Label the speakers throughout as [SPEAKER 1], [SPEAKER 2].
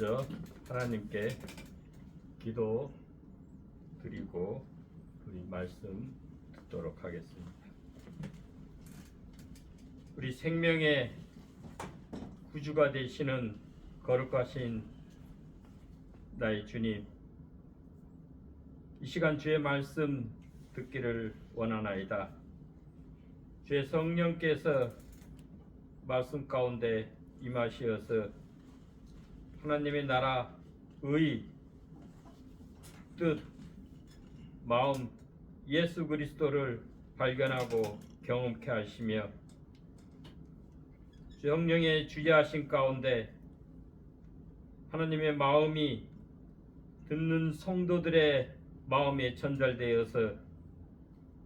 [SPEAKER 1] 먼저 하나님께 기도 드리고 우리 말씀 듣도록 하겠습니다. 우리 생명의 구주가 되시는 거룩하신 나의 주님, 이 시간 주의 말씀 듣기를 원하나이다. 주의 성령께서 말씀 가운데 임하시어서 하나님의 나라, 의, 뜻, 마음, 예수 그리스도를 발견하고 경험케 하시며 성령의 주재하신 가운데 하나님의 마음이 듣는 성도들의 마음에 전달되어서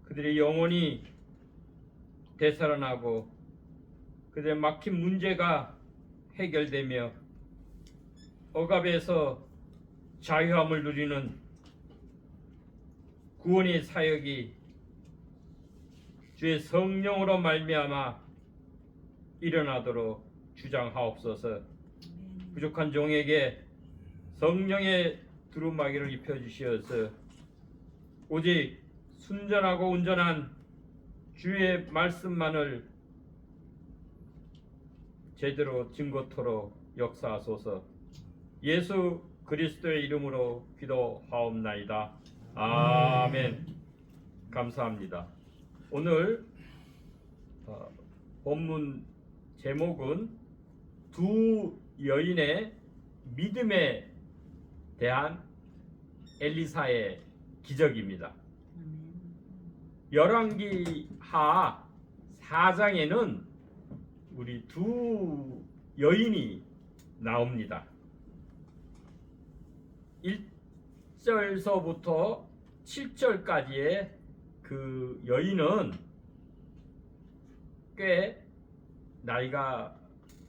[SPEAKER 1] 그들의 영혼이 되살아나고 그들의 막힌 문제가 해결되며 억압에서 자유함을 누리는 구원의 사역이 주의 성령으로 말미암아 일어나도록 주장하옵소서. 부족한 종에게 성령의 두루마기를 입혀주시어서 오직 순전하고 온전한 주의 말씀만을 제대로 증거토록 역사하소서. 예수 그리스도의 이름으로 기도하옵나이다. 아멘. 감사합니다. 오늘 본문 제목은 두 여인의 믿음에 대한 엘리사의 기적입니다. 열왕기하 4장에는 우리 두 여인이 나옵니다. 1절서부터 7절까지의 그 여인은 꽤 나이가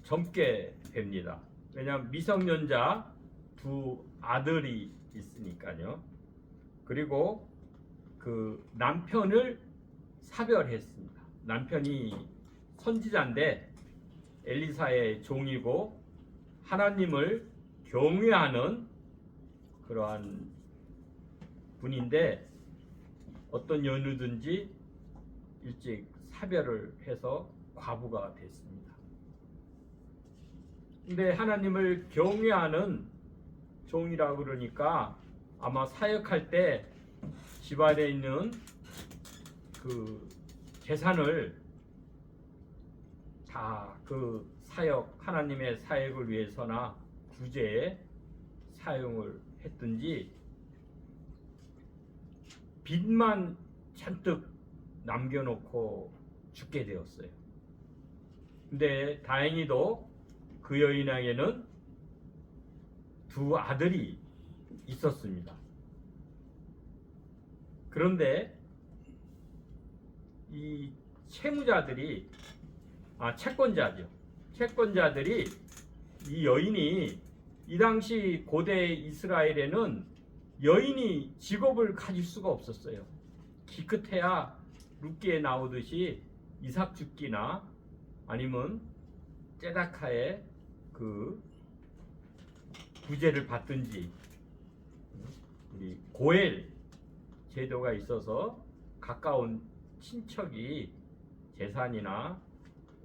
[SPEAKER 1] 젊게 됩니다. 왜냐하면 미성년자 두 아들이 있으니까요. 그리고 그 남편을 사별했습니다. 남편이 선지자인데 엘리사의 종이고 하나님을 경외하는 그러한 분인데 어떤 연유든지 일찍 사별을 해서 과부가 됐습니다. 근데 하나님을 경외하는 종이라고 그러니까 아마 사역할 때 집안에 있는 그 재산을 다 그 사역, 하나님의 사역을 위해서나 구제에 사용을 했든지 빚만 잔뜩 남겨놓고 죽게 되었어요. 근데 다행히도 그 여인에게는 두 아들이 있었습니다. 그런데 이 채무자들이 채권자들이 이 여인이 이 당시 고대 이스라엘에는 여인이 직업을 가질 수가 없었어요. 기껏해야 룻기에 나오듯이 이삭죽기나 아니면 째다카의 그 구제를 받든지 우리 고엘 제도가 있어서 가까운 친척이 재산이나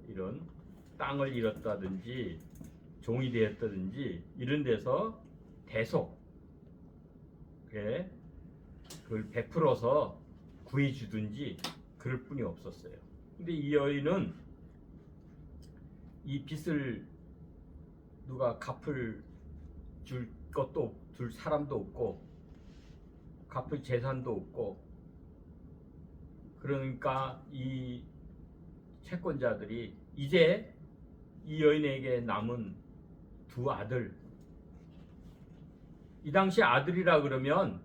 [SPEAKER 1] 이런 땅을 잃었다든지 종이 되었다든지 이런 데서 대속 그걸 베풀어서 구해주든지 그럴 뿐이 없었어요. 근데 이 여인은 이 빚을 누가 갚을 줄 것도 줄 사람도 없고 갚을 재산도 없고 그러니까 이 채권자들이 이제 이 여인에게 남은 두 아들, 이 당시 아들이라 그러면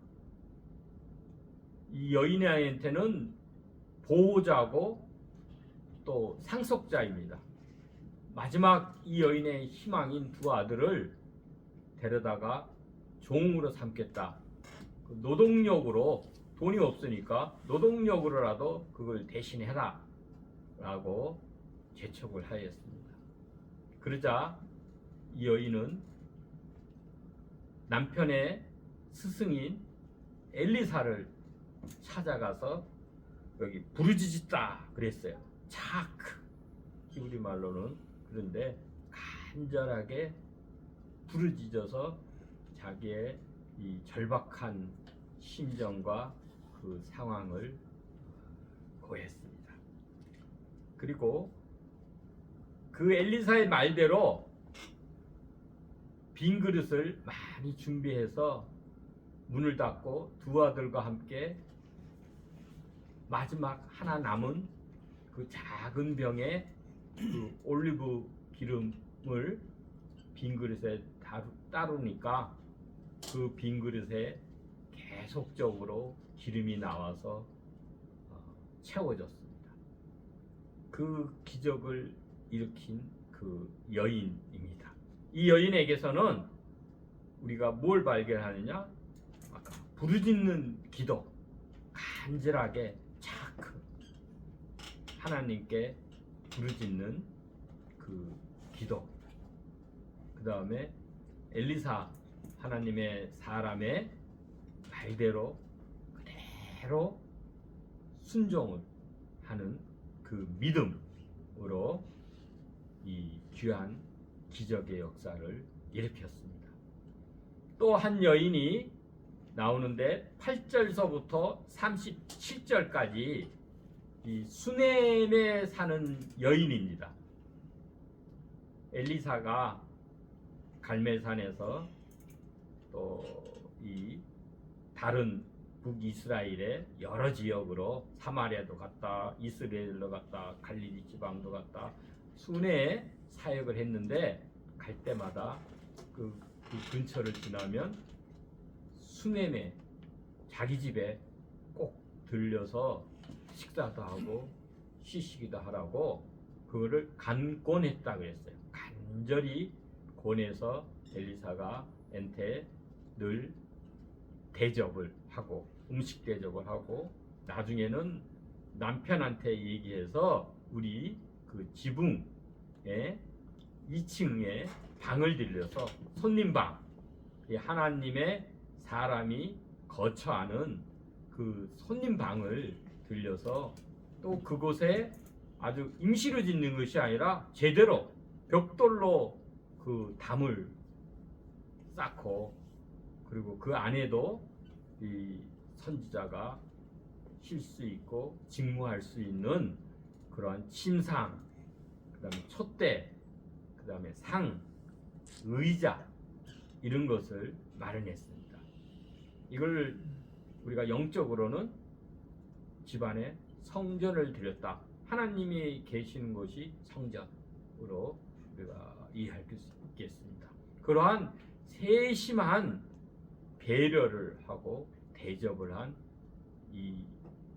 [SPEAKER 1] 이 여인한테는 보호자고 또 상속자입니다. 마지막 이 여인의 희망인 두 아들을 데려다가 종으로 삼겠다. 노동력으로, 돈이 없으니까 노동력으로라도 그걸 대신해라 라고 재촉을 하였습니다. 그러자 이 여인은 남편의 스승인 엘리사를 찾아가서 여기 부르짖었다 그랬어요. 차크, 히브리 말로는. 그런데 간절하게 부르짖어서 자기의 이 절박한 심정과 그 상황을 고했습니다. 그리고 그 엘리사의 말대로 빈 그릇을 많이 준비해서 문을 닫고 두 아들과 함께 마지막 하나 남은 그 작은 병에 그 올리브 기름을 빈 그릇에 따르니까 그 빈 그릇에 계속적으로 기름이 나와서 채워졌습니다. 그 기적을 일으킨 그 여인입니다. 이 여인에게서는 우리가 뭘 발견하느냐? 아까 부르짖는 기도, 간절하게 차크 하나님께 부르짖는 그 기도, 그 다음에 엘리사 하나님의 사람의 말대로 그대로 순종을 하는 그 믿음으로 이 귀한 기적의 역사를 일으켰습니다. 또 한 여인이 나오는데 8절서부터 37절까지 이 수넴에 사는 여인입니다. 엘리사가 갈멜산에서 또 이 다른 북이스라엘의 여러 지역으로 사마리아도 갔다, 이스라엘로 갔다, 갈릴리 지방도 갔다, 순회에 사역을 했는데 갈 때마다 그 근처를 지나면 수넴에 자기 집에 꼭 들려서 식사도 하고 쉬시기도 하라고 그거를 간권했다 그랬어요. 간절히 권해서 엘리사가 엔테 늘 대접을 하고 음식 대접을 하고 나중에는 남편한테 얘기해서 우리 그 지붕에 2층에 방을 들려서 손님방, 하나님의 사람이 거처하는 그 손님방을 들려서 또 그곳에 아주 임시로 짓는 것이 아니라 제대로 벽돌로 그 담을 쌓고 그리고 그 안에도 이 선지자가 쉴 수 있고 직무할 수 있는 그러한 침상, 그 다음에 촛대, 그 다음에 상, 의자 이런 것을 마련했습니다. 이걸 우리가 영적으로는 집안에 성전을 드렸다. 하나님이 계시는 곳이 성전으로 우리가 이해할 수 있겠습니다. 그러한 세심한 배려를 하고 대접을 한 이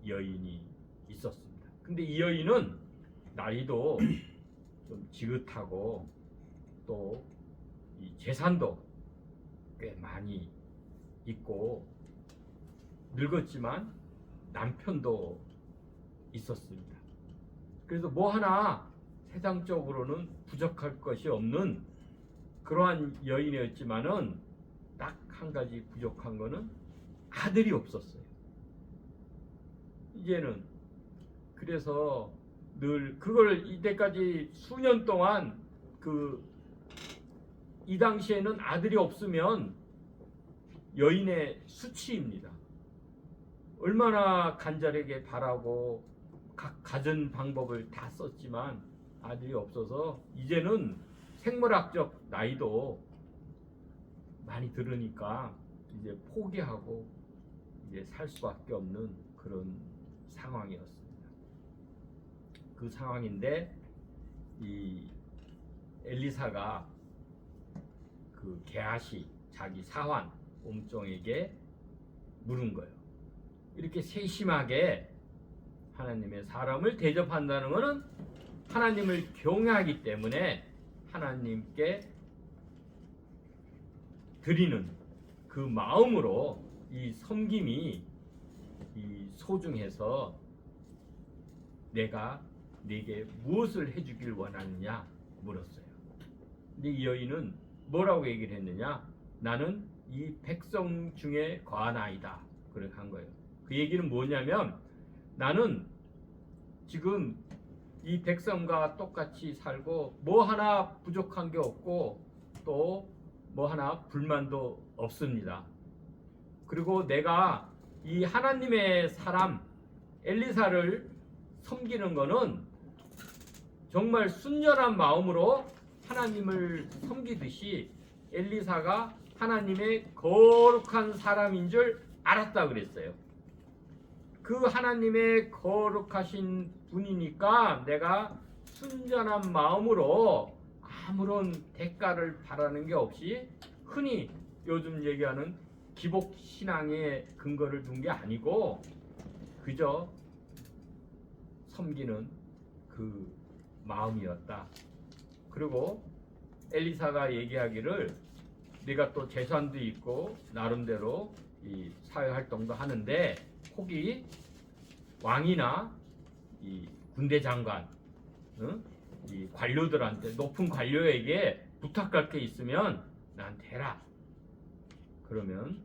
[SPEAKER 1] 여인이 있었습니다. 근데 이 여인은 나이도 좀 지긋하고 또 이 재산도 꽤 많이 있고 늙었지만 남편도 있었습니다. 그래서 뭐 하나 세상적으로는 부족할 것이 없는 그러한 여인이었지만은 딱 한 가지 부족한 거는 아들이 없었어요. 이제는 그래서 늘 그걸 이때까지 수년 동안 이 당시에는 아들이 없으면 여인의 수치입니다. 얼마나 간절하게 바라고 각 가진 방법을 다 썼지만 아들이 없어서 이제는 생물학적 나이도 많이 들으니까 이제 포기하고 이제 살 수밖에 없는 그런 상황이었습니다. 그 상황인데 이 엘리사가 그 게하시 자기 사환 옴종에게 물은 거예요. 이렇게 세심하게 하나님의 사람을 대접한다는 것은 하나님을 경외하기 때문에 하나님께 드리는 그 마음으로 이 섬김이 이 소중해서 내가 네게 무엇을 해주길 원하느냐 물었어요. 근데 이 여인은 뭐라고 얘기를 했느냐? 나는 이 백성 중에 거하나이다. 그렇게 한 거예요. 그 얘기는 뭐냐면 나는 지금 이 백성과 똑같이 살고 뭐 하나 부족한 게 없고 또 뭐 하나 불만도 없습니다. 그리고 내가 이 하나님의 사람 엘리사를 섬기는 거는 정말 순전한 마음으로 하나님을 섬기듯이 엘리사가 하나님의 거룩한 사람인 줄 알았다 그랬어요. 그 하나님의 거룩하신 분이니까 내가 순전한 마음으로 아무런 대가를 바라는 게 없이 흔히 요즘 얘기하는 기복 신앙에 근거를 둔 게 아니고 그저 섬기는 그 마음이었다. 그리고 엘리사가 얘기하기를 네가 또 재산도 있고 나름대로 이 사회 활동도 하는데 혹이 왕이나 이 군대 장관, 이 관료들한테 높은 관료에게 부탁할 게 있으면 나한테 해라. 그러면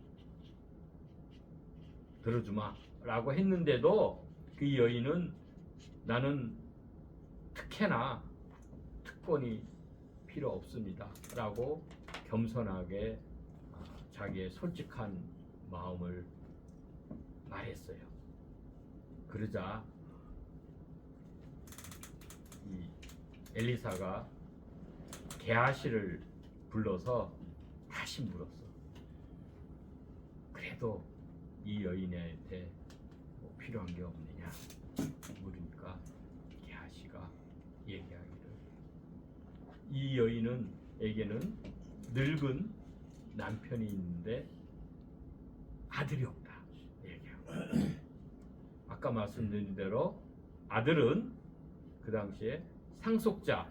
[SPEAKER 1] 들어주마 라고 했는데도 그 여인은 나는 특혜나 특권이 필요 없습니다 라고 겸손하게 자기의 솔직한 마음을 말했어요. 그러자 이 엘리사가 게하시를 불러서 다시 물었어. 그래도 이 여인한테 뭐 필요한 게 없느냐 물으니까 게하시가 얘기하기를 이 여인에게는 늙은 남편이 있는데 아들이 없다 얘기하고 아까 말씀드린 대로 아들은 그 당시에 상속자이고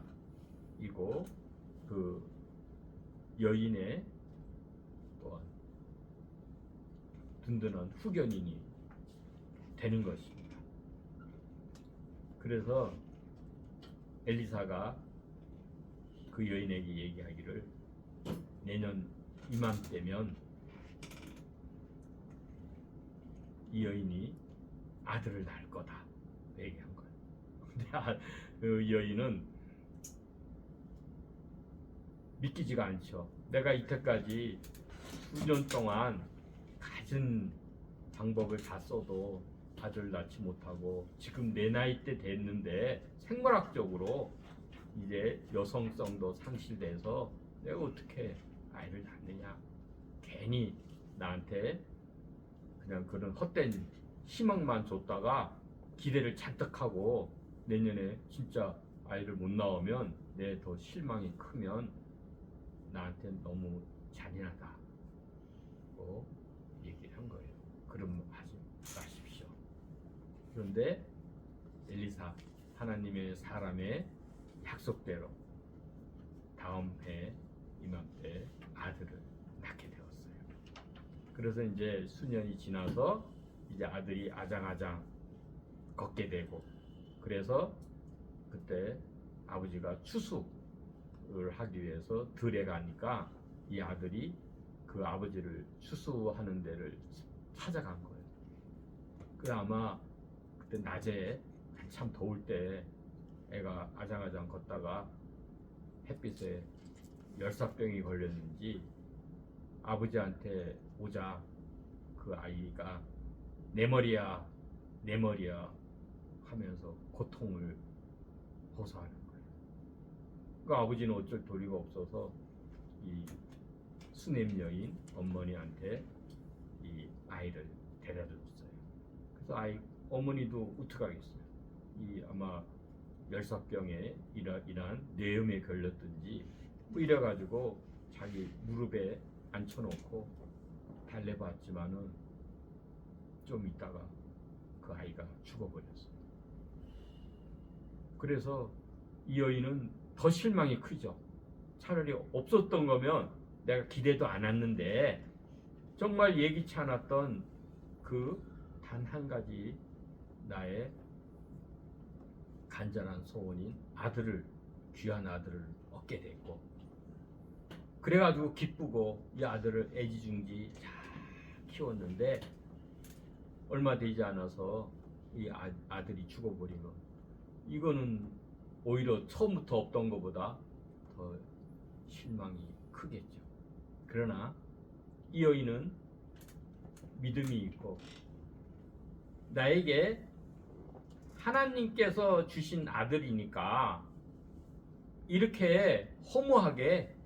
[SPEAKER 1] 그 여인의 또한 든든한 후견인이 되는 것입니다. 그래서 엘리사가 그 여인에게 얘기하기를 내년 이맘때면 이 여인이 아들을 낳을 거다 얘기한 거예요. 근데 그 여인은 믿기지가 않죠. 내가 이때까지 수년 동안 가진 방법을 다 써도 아들을 낳지 못하고 지금 내 나이 때 됐는데 생물학적으로 이제 여성성도 상실돼서 내가 어떻게 아이를 낳느냐. 괜히 나한테 그냥 그런 헛된 희망만 줬다가 기대를 잔뜩 하고 내년에 진짜 아이를 못 낳으면 내 더 실망이 크면 나한테 너무 잔인하다고 얘기를 한 거예요. 그럼 하지 마십시오. 그런데 엘리사 하나님의 사람의 약속대로 다음 해 이맘때 아들을 낳게 되었어요. 그래서 이제 수년이 지나서 이제 아들이 아장아장 걷게 되고 그래서 그때 아버지가 추수를 하기 위해서 들에 가니까 이 아들이 그 아버지를 추수하는 데를 찾아간 거예요. 그 아마 그때 낮에 한참 더울 때 애가 아장아장 걷다가 햇빛에 열사병이 걸렸는지 아버지한테 오자 그 아이가 내 머리야 내 머리야 하면서 고통을 호소하는 거예요. 그 아버지는 어쩔 도리가 없어서 이 수냄 여인 어머니한테 이 아이를 데려다 줬어요. 그래서 어머니도 어떡하겠어요. 이 아마 열사병에 이러한 뇌염에 걸렸든지 뭐 이래가지고 자기 무릎에 앉혀놓고 달래봤지만은 좀 있다가 그 아이가 죽어버렸어요. 그래서 이 여인은 더 실망이 크죠. 차라리 없었던 거면 내가 기대도 않았는데 정말 예기치 않았던 그 단 한 가지 나의 간절한 소원인 아들을 귀한 아들을 얻게 됐고 그래가지고 기쁘고 이 아들을 애지중지 잘 키웠는데 얼마 되지 않아서 이 아들이 죽어버리면 이거는 오히려 처음부터 없던 것보다 더 실망이 크겠죠. 그러나 이 여인은 믿음이 있고 나에게 하나님께서 주신 아들이니까 이렇게 허무하게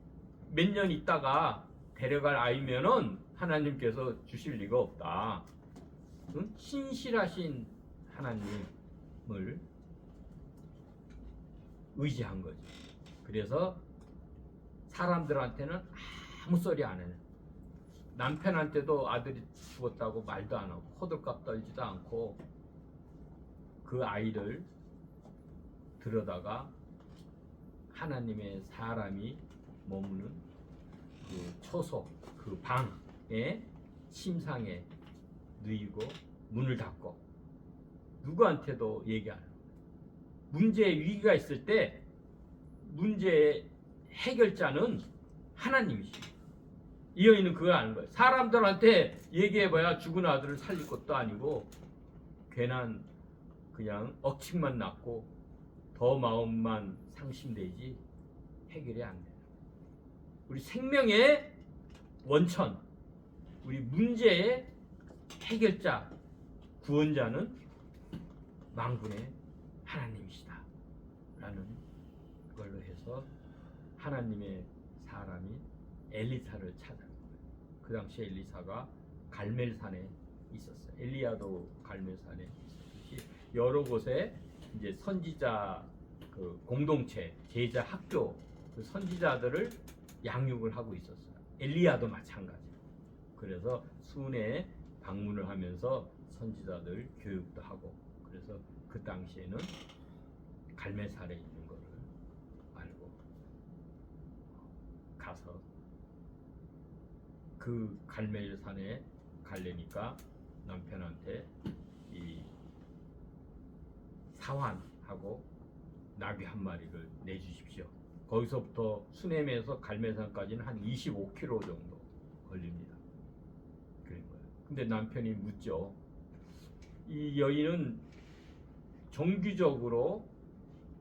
[SPEAKER 1] 몇 년 있다가 데려갈 아이면은 하나님께서 주실 리가 없다. 응? 신실하신 하나님을 의지한 거지. 그래서 사람들한테는 아무 소리 안 해요. 남편한테도 아들이 죽었다고 말도 안 하고 호들갑 떨지도 않고 그 아이를 들여다가 하나님의 사람이 머무는 그 초소, 그 방에 침상에 누이고 문을 닫고 누구한테도 얘기 안 해요. 문제의 위기가 있을 때 문제의 해결자는 하나님이시죠. 이 여인은 그걸 아는 거예요. 사람들한테 얘기해봐야 죽은 아들을 살릴 것도 아니고 괜한 그냥 억측만 낳고 더 마음만 상심되지 해결이 안 돼요. 우리 생명의 원천, 우리 문제의 해결자, 구원자는 만군의 하나님이시다 라는 걸로 해서 하나님의 사람이 엘리사를 찾아요. 그 당시에 엘리사가 갈멜산에 있었어요. 엘리야도 갈멜산에 있었듯이 여러 곳에 이제 선지자 그 공동체, 제자 학교 그 선지자들을 양육을 하고 있었어요. 엘리야도 마찬가지. 그래서 순회 방문을 하면서 선지자들 교육도 하고 그래서 그 당시에는 갈멜산에 있는 거를 알고 가서 그 갈멜산에 가려니까 남편한테 이 사환하고 나귀 한 마리를 내주십시오. 거기서부터 수넴에서 갈멜산까지는 한 25km 정도 걸립니다. 그런 거예요. 근데 남편이 묻죠. 이 여인은 정기적으로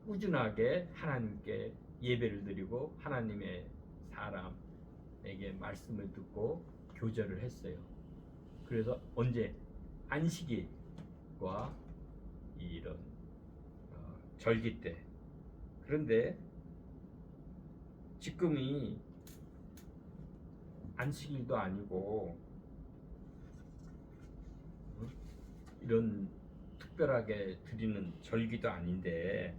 [SPEAKER 1] 꾸준하게 하나님께 예배를 드리고 하나님의 사람에게 말씀을 듣고 교제를 했어요. 그래서 언제 안식일과 이런 절기 때. 그런데 지금이 안식일도 아니고 이런 특별하게 드리는 절기도 아닌데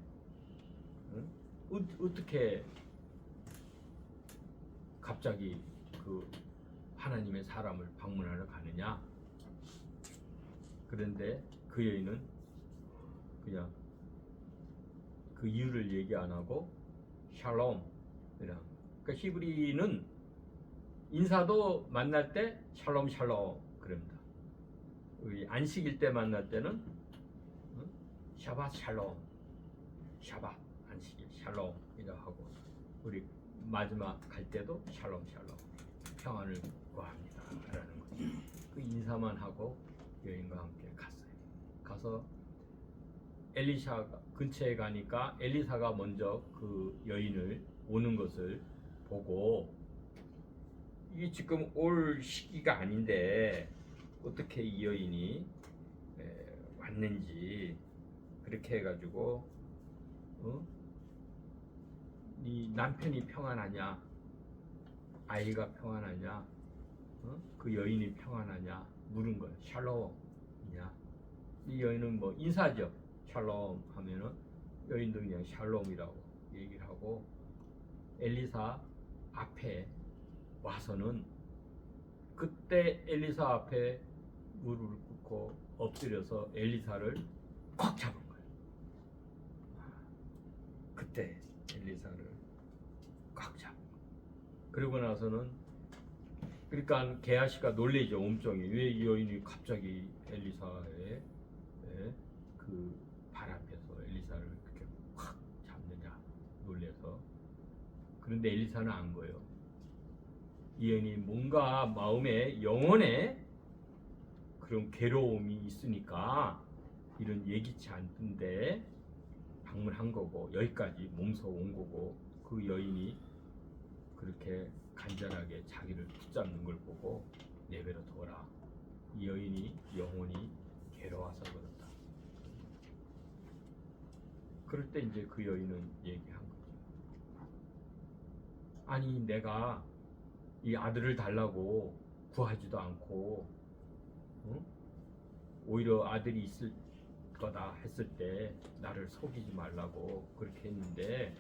[SPEAKER 1] 어떻게 갑자기 그 하나님의 사람을 방문하러 가느냐? 그런데 그 여인은 그냥 그 이유를 얘기 안 하고 샬롬 이랑 그러니까 히브리는 인사도 만날 때 샬롬 샬롬 그럽니다. 우리 안식일 때 만날 때는 샤밧 샬롬 샤밧 안식일 샬롬이라 하고 우리 마지막 갈 때도 샬롬 샬롬 평안을 구합니다 라는 거죠. 그 인사만 하고 여인과 함께 갔어요. 가서 엘리사 근처에 가니까 엘리사가 먼저 그 여인을 오는 것을 보고 이게 지금 올 시기가 아닌데 어떻게 이 여인이 왔는지 그렇게 해가지고 네 남편이 평안하냐 아이가 평안하냐 그 여인이 평안하냐 물은 거예요. 샬롬이냐. 이 여인은 뭐 인사죠. 샬롬 하면은 여인도 그냥 샬롬이라고 얘기를 하고 엘리사 앞에 와서는 그때 엘리사 앞에 무릎을 꿇고 엎드려서 엘리사를 꽉 잡은 거예요. 그때 엘리사를 꽉 잡은 거예요. 그러고 나서는 그러니까 게하시가 놀래죠. 엄청이 왜 이 여인이 갑자기 엘리사의 그 발 앞에서 엘리사를 그렇게 확 잡느냐 놀래서. 그런데 엘리사는 안 거예요. 이 여인이 뭔가 마음에 영혼에 그런 괴로움이 있으니까 이런 예기치 않던데 방문한 거고 여기까지 몸소 온 거고 그 여인이 그렇게 간절하게 자기를 붙잡는 걸 보고 내버려 둬라. 이 여인이 영혼이 괴로워서 그렇다. 그럴 때 이제 그 여인은 얘기한 거죠. 아니 내가 이 아들을 달라고 구하지도 않고 오히려 아들이 있을 거다 했을 때 나를 속이지 말라고 그렇게 했는데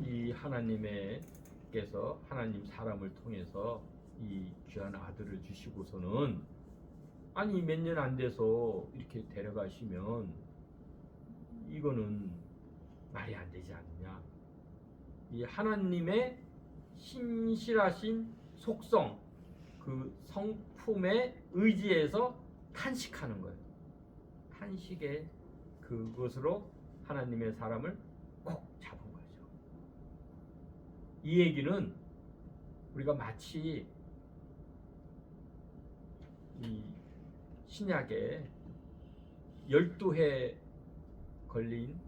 [SPEAKER 1] 이 하나님께서 하나님 사람을 통해서 이 귀한 아들을 주시고서는 아니 몇 년 안 돼서 이렇게 데려가시면 이거는 말이 안 되지 않느냐. 이 하나님의 신실하신 속성 그 성품에 의지해서 탄식하는 거예요. 탄식의 그것으로 하나님의 사람을 꼭 잡은 거죠. 이 얘기는 우리가 마치 이 신약에 12해 걸린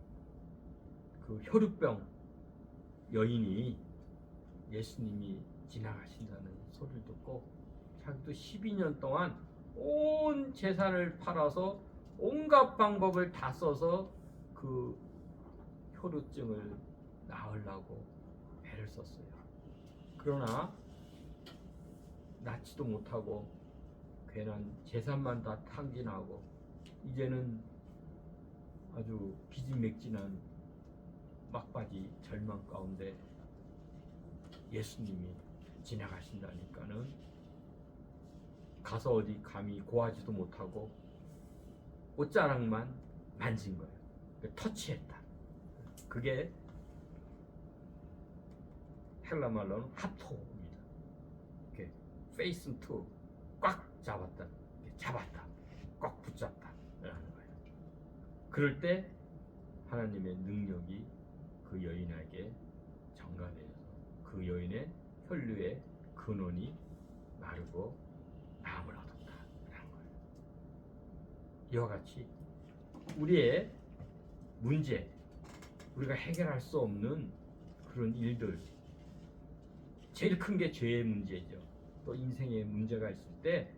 [SPEAKER 1] 그 혈루병 여인이 예수님이 지나가신다는 소리를 듣고 자기도 12년 동안 온 재산을 팔아서 온갖 방법을 다 써서 그 혈루증을 나으려고 애를 썼어요. 그러나 낫지도 못하고 괜한 재산만 다 탕진하고 이제는 아주 기진맥진한 막바지 절망 가운데 예수님이 지나가신다니까는 가서 어디 감히 고하지도 못하고 옷자락만 만진 거예요. 터치했다. 그게 헬라 말로는 하토입니다. 이렇게 페이스 투 꽉 잡았다. 잡았다. 꽉 붙잡다. 라는 거예요. 그럴 때 하나님의 능력이 그 여인에게 전가되어서 그 여인의 혈류의 근원이 마르고 나음을 얻었다. 라는 거예요. 이와 같이 우리의 문제, 우리가 해결할 수 없는 그런 일들, 제일 큰 게 죄의 문제죠. 또 인생에 문제가 있을 때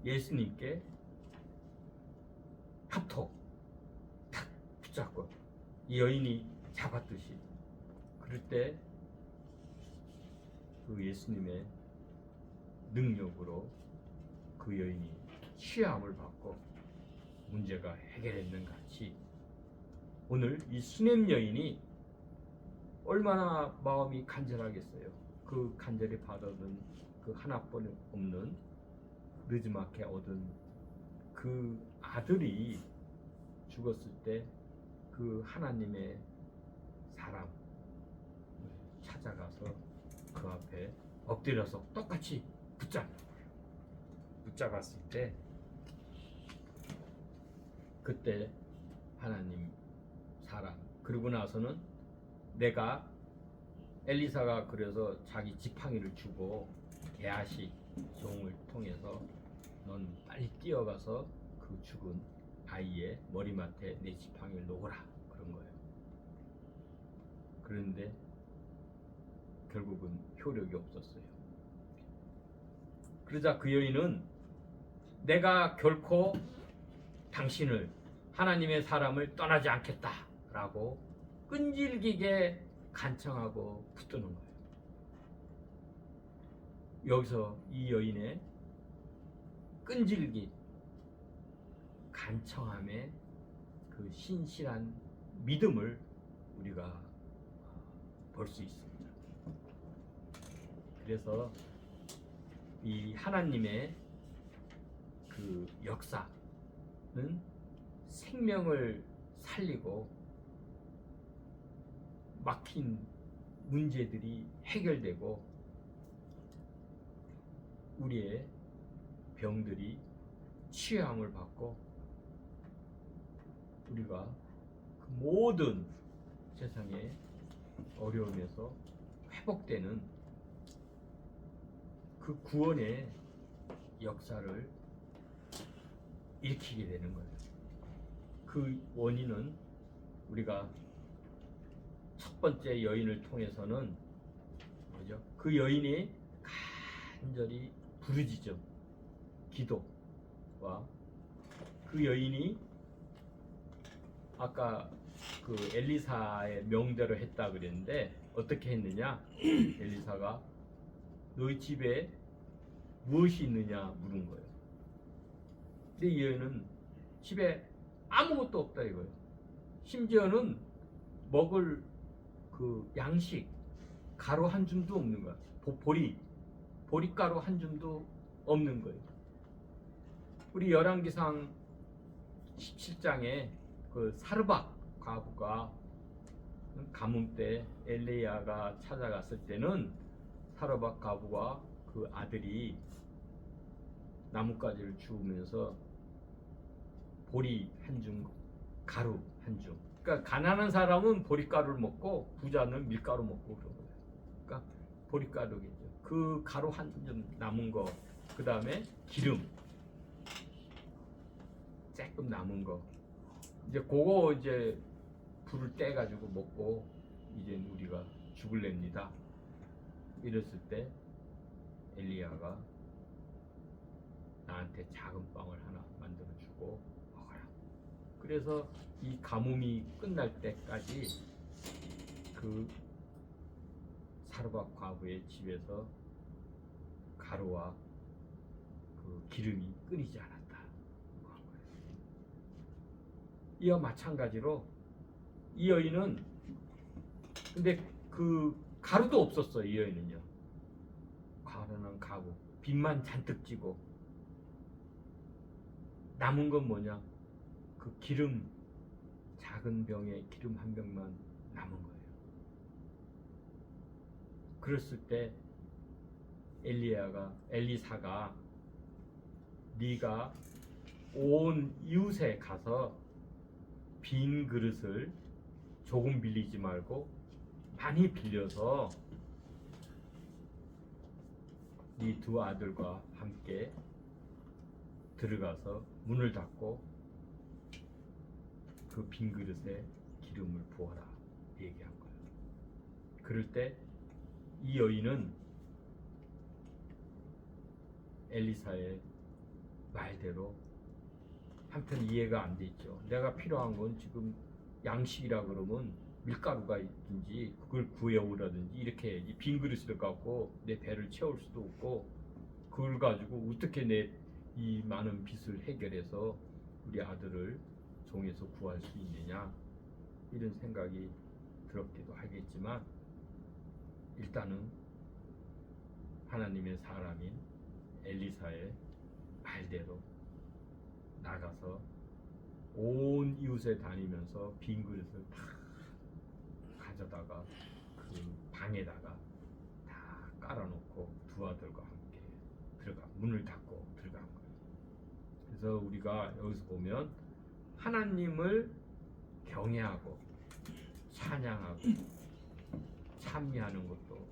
[SPEAKER 1] 예수님께 탑톡 탁 붙잡고 이 여인이 잡았듯이 그럴 때 그 예수님의 능력으로 그 여인이 취함을 받고 문제가 해결했는 같이 오늘 이 수넴 여인이 얼마나 마음이 간절하겠어요. 그 간절히 받아든 그 하나뿐 없는 느즈맣게 얻은 그 아들이 죽었을 때 그 하나님의 사람 찾아가서 그 앞에 엎드려서 똑같이 붙잡았을 때 그때 하나님 사람 그러고 나서는 내가 엘리사가 그래서 자기 지팡이를 주고 게하시 종을 통해서 넌 빨리 뛰어가서 그 죽은 아이의 머리맡에 내 지팡이를 놓으라 그런 거예요. 그런데 결국은 효력이 없었어요. 그러자 그 여인은 내가 결코 당신을 하나님의 사람을 떠나지 않겠다라고 끈질기게 간청하고 붙드는 거예요. 여기서 이 여인의 끈질기 간청함의 그 신실한 믿음을 우리가 볼 수 있습니다. 그래서 이 하나님의 그 역사는 생명을 살리고 막힌 문제들이 해결되고 우리의 병들이 치유함을 받고 우리가 그 모든 세상의 어려움에서 회복되는 그 구원의 역사를 일으키게 되는 거예요. 그 원인은 우리가 첫 번째 여인을 통해서는 뭐죠? 그 여인이 간절히 부르짖음, 기도와 그 여인이 아까 그 엘리사의 명대로 했다 그랬는데 어떻게 했느냐? 엘리사가 너희 집에 무엇이 있느냐 물은 거예요. 근데 이 여인은 집에 아무것도 없다 이거예요. 심지어는 먹을 그 양식 가루 한 줌도 없는 거야. 보리가루 한 줌도 없는 거예요. 우리 열왕기상 17장에 그 사르밧 과부가 가뭄 때 엘리야가 찾아갔을 때는 사르밧 과부가 그 아들이 나뭇가지를 주우면서 보리 한 줌, 가루 한 줌. 그러니까 가난한 사람은 보리가루를 먹고 부자는 밀가루 먹고 그런 거예요. 그러니까 보리가루겠죠. 그 가루 한 줌 남은 거, 그 다음에 기름 조금 남은 거. 이제 그거 이제 불을 떼 가지고 먹고 이제 우리가 죽을랍니다. 이랬을 때 엘리야가 나한테 작은 빵을 하나 만들어 주고 먹어라. 그래서 이 가뭄이 끝날 때까지 그 사르밧 과부의 집에서 가루와 그 기름이 끊이지 않았다. 이와 마찬가지로 이 여인은 근데 그 가루도 없었어. 이 여인은요. 가난한 가구, 빚만 잔뜩 지고 남은 건 뭐냐? 그 기름, 작은 병에 기름 한 병만 남은 거예요. 그랬을 때 엘리사가 네가 온 이웃에 가서 빈 그릇을 조금 빌리지 말고 많이 빌려서 네 두 아들과 함께 들어가서 문을 닫고 그 빈 그릇에 기름을 부어라 얘기한 거예요. 그럴 때 이 여인은 엘리사의 말대로 한편 이해가 안 됐죠. 내가 필요한 건 지금 양식이라 그러면 밀가루가 있든지 그걸 구해오라든지 이렇게 해야지. 빈 그릇을 갖고 내 배를 채울 수도 없고 그걸 가지고 어떻게 내 이 많은 빚을 해결해서 우리 아들을 종에서 구할 수 있느냐 이런 생각이 들었기도 하겠지만 일단은 하나님의 사람인 엘리사의 말대로 나가서 온 이웃에 다니면서 빈 그릇을 다 가져다가 그 방에다가 다 깔아놓고 두 아들과 함께 문을 닫고 들어간 거예요. 그래서 우리가 여기서 보면 하나님을 경외하고 찬양하고 찬미하는 것도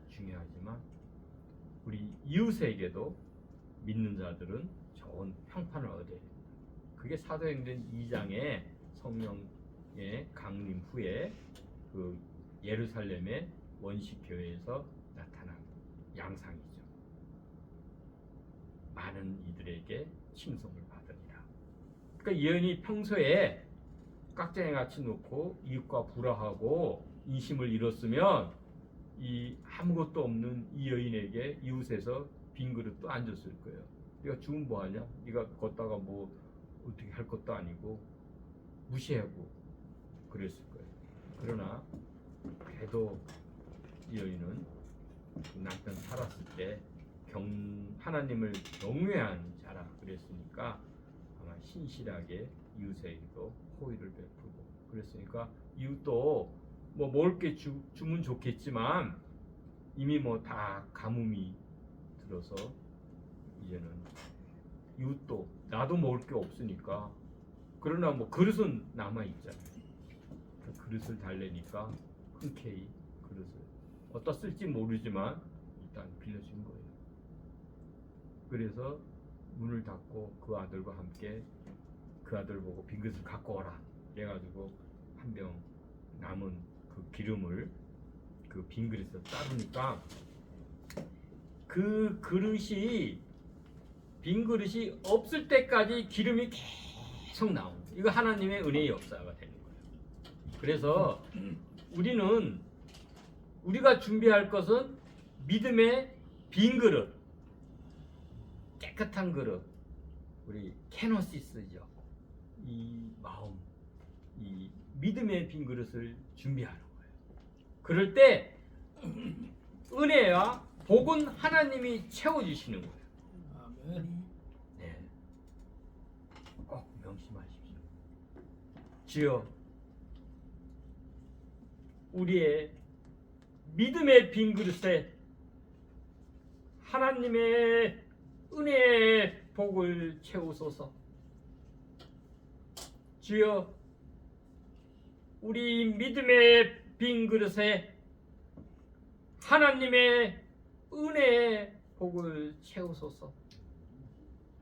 [SPEAKER 1] 중요하지만 우리 이웃에게도 믿는 자들은 좋은 평판을 얻어야 됩니다. 그게 사도행전 2장에 성령의 강림 후에 그 예루살렘의 원식 교회에서 나타난 양상이죠. 많은 이들에게 칭송을 받으리라. 그러니까 예언이 평소에 깍쟁이 같이 놓고 이웃과 불화하고 인심을 잃었으면 이 아무것도 없는 이 여인에게 이웃에서 빈 그릇도 안 줬을 거예요. 네가 죽으면 뭐하냐? 네가 걷다가 뭐 어떻게 할 것도 아니고 무시하고 그랬을 거예요. 그러나 그래도 이 여인은 남편 살았을 때 하나님을 경외한 자라 그랬으니까 아마 신실하게 이웃에게도 호의를 베풀고 그랬으니까 이웃도 뭐 먹을 게 주면 좋겠지만 이미 뭐 다 가뭄이 들어서 이제는 이웃도 나도 먹을 게 없으니까 그러나 뭐 그릇은 남아 있잖아요. 그 그릇을 달래니까 흔쾌히 그릇을 어디다 쓸지 모르지만 일단 빌려준 거예요. 그래서 문을 닫고 그 아들과 함께 그 아들 보고 빈 그릇을 갖고 오라. 그래가지고 한 병 남은 그 기름을 그 빈 그릇에 따르니까 그 그릇이 빈 그릇이 없을 때까지 기름이 계속 나오는 거예요. 이거 하나님의 은혜의 역사가 되는 거예요. 그래서 우리가 준비할 것은 믿음의 빈 그릇, 깨끗한 그릇, 우리 케노시스죠. 이 마음, 이 믿음의 빈 그릇을 준비하는 거예요. 그럴 때 은혜와 복은 하나님이 채워주시는 거예요.
[SPEAKER 2] 아멘.
[SPEAKER 1] 네, 꼭 명심하십시오. 주여, 우리의 믿음의 빈 그릇에 하나님의 은혜의 복을 채우소서. 주여, 우리 믿음의 빈 그릇에 하나님의 은혜의 복을 채우소서.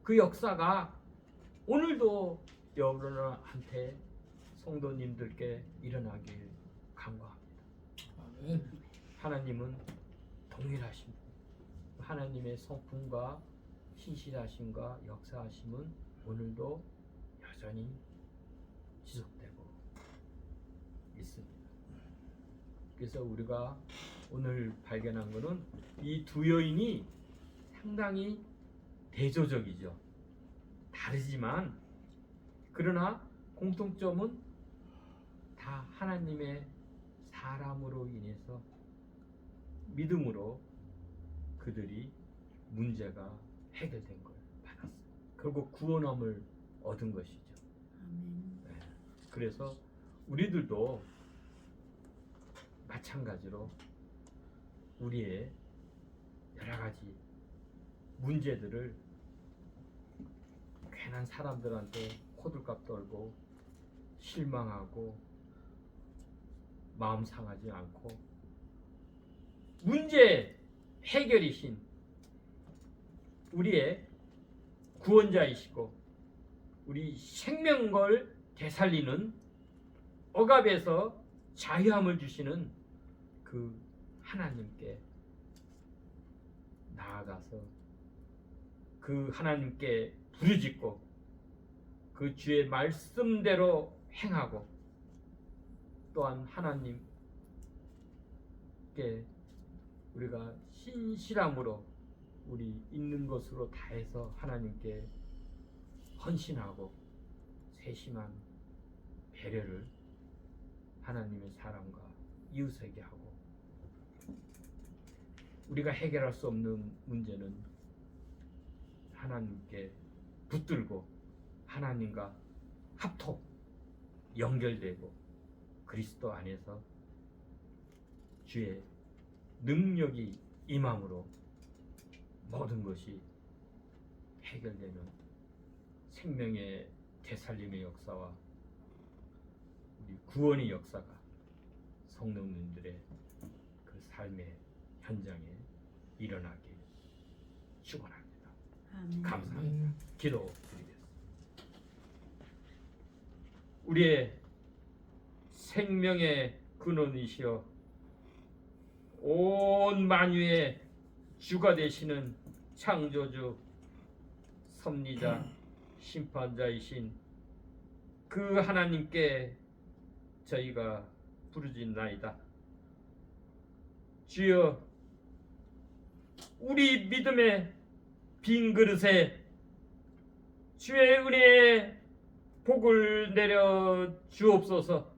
[SPEAKER 1] 그 역사가 오늘도 여러분한테 성도님들께 일어나길 간구합니다.
[SPEAKER 2] 아멘.
[SPEAKER 1] 하나님은 동일하십니다. 하나님의 성품과 신실하심과 역사하심은 오늘도 여전히 지속되고 있습니다. 그래서 우리가 오늘 발견한 것은 이 두 여인이 상당히 대조적이죠. 다르지만 그러나 공통점은 다 하나님의 사람으로 인해서 믿음으로 그들이 문제가 해결된 걸 받았어요. 결국 구원함을 얻은 것이죠. 네. 그래서 우리들도 마찬가지로 우리의 여러 가지 문제들을 괜한 사람들한테 호들갑 떨고 실망하고 마음 상하지 않고 문제 해결이신 우리의 구원자이시고 우리 생명을 되살리는 억압에서 자유함을 주시는 그 하나님께 나아가서 그 하나님께 부르짖고 그 주의 말씀대로 행하고 또한 하나님께 우리가 신실함으로 우리 있는 것으로 다해서 하나님께 헌신하고 세심한 배려를 하나님의 사람과 이웃에게 하고 우리가 해결할 수 없는 문제는 하나님께 붙들고 하나님과 합통 연결되고 그리스도 안에서 주의 능력이 임함으로 모든 것이 해결되는 생명의 되살림의 역사와 우리 구원의 역사가 성도님들의 그 삶의 현장에 일어나길 축원합니다. 감사합니다. 기도드리겠습니다. 우리의 생명의 근원이시여 온 만유의 주가 되시는 창조주 섭리자 심판자이신 그 하나님께 저희가 부르짖나이다. 주여, 우리 믿음의 빈 그릇에 주의 은혜의 복을 내려 주옵소서.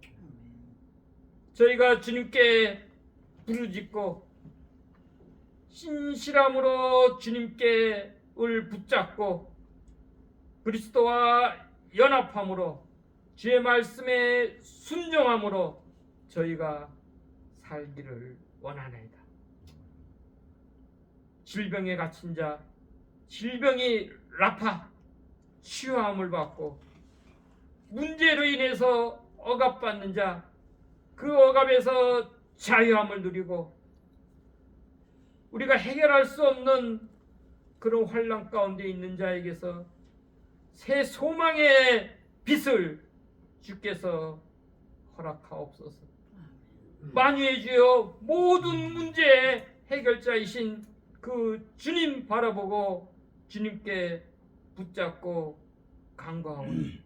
[SPEAKER 1] 저희가 주님께 부르짖고 신실함으로 주님께 을 붙잡고 그리스도와 연합함으로 주의 말씀에 순종함으로 저희가 살기를 원하나이다. 질병에 갇힌 자, 질병이 라파 치유함을 받고 문제로 인해서 억압받는 자, 그 억압에서 자유함을 누리고 우리가 해결할 수 없는 그런 환난 가운데 있는 자에게서 새 소망의 빛을 주께서 허락하옵소서. 만유의 주여, 모든 문제의 해결자이신 그 주님 바라보고 주님께 붙잡고 간구하오니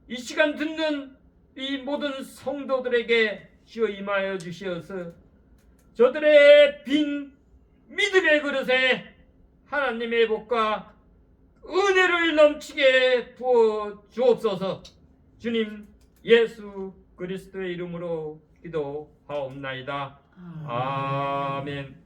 [SPEAKER 1] 이 시간 듣는 이 모든 성도들에게 주여 임하여 주시어서 저들의 빈 믿음의 그릇에 하나님의 복과 은혜를 넘치게 부어 주옵소서. 주님 예수 그리스도의 이름으로 기도하옵나이다. 아멘.